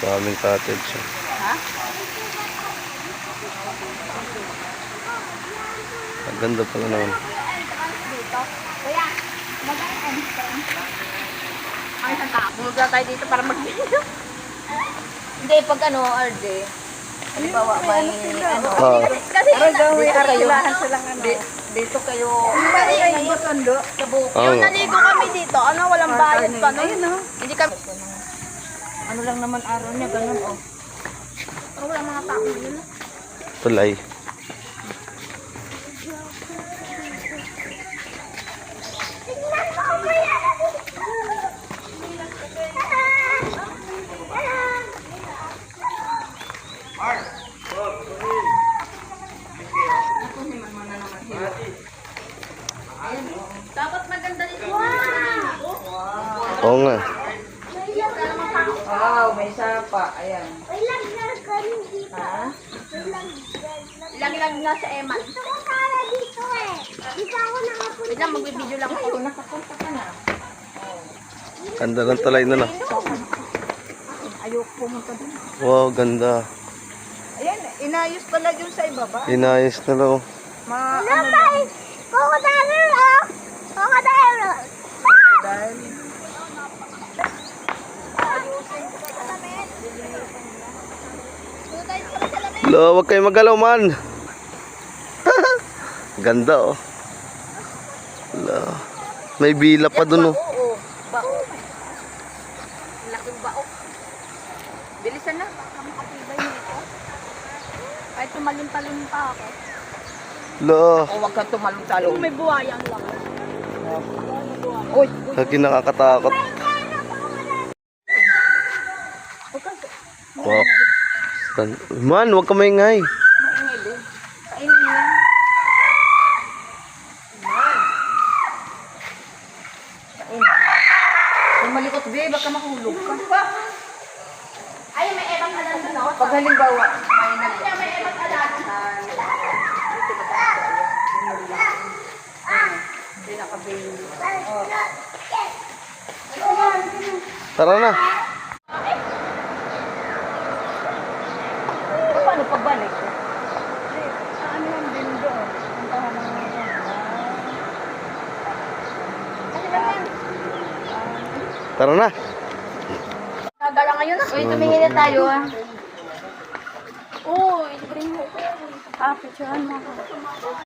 Daming cottage. Ha? Ang ganda pala naman. Dito. Kuya, mag-entrance. Ang isang tao. Bumula tayo dito para mag-video. Hindi, pag ano, RJ. Halimbawa ba yung ano? Kasi dito kayo. Dito kayo. Sa buko. Yung naligo kami dito, ano, walang bayad pa. Hindi kami. Ano lang naman araw niya, ganun oh. Oh, wala mga tao yun. Tulay. Dapat maganda dito. Oo nga. Wow, may sapa. Ayan. Ha? Ilang na sa Eman. Wait lang, magbibideo lang ako. Nakapunta ka na. Ganda ng tulay na na. Ayoko pumunta dun. Wow, ganda. Ayan, inayos pala yung sa ibaba. Inayos na lang. Dahil Lo, wag kayo magalaw man. Ganda oh. Lo. May bila pa dun oh. Oo, bao. Laking bao. Bilisan na, baka makatibay nito. Kahit tumalon-talon pa ako. Lo. o wag kang tumalong-talong. May buhayang lang. Uy, Lagi nakakatakot. Wow. Man, wag ka maingay. Maingay din. Kainin mo. kung malikot be, baka mahulog ka. Ay, may ebang alam na no? Pag halimbawa, May ebang alam. hindi nakabili. Tara na. Paano pagbalik? Ano yung din doon? Puntahan ng Tara na. Gagala ngayon ah. Uy, tumingin na tayo ah. Uy, bring mo. Ah, picturean mo ako.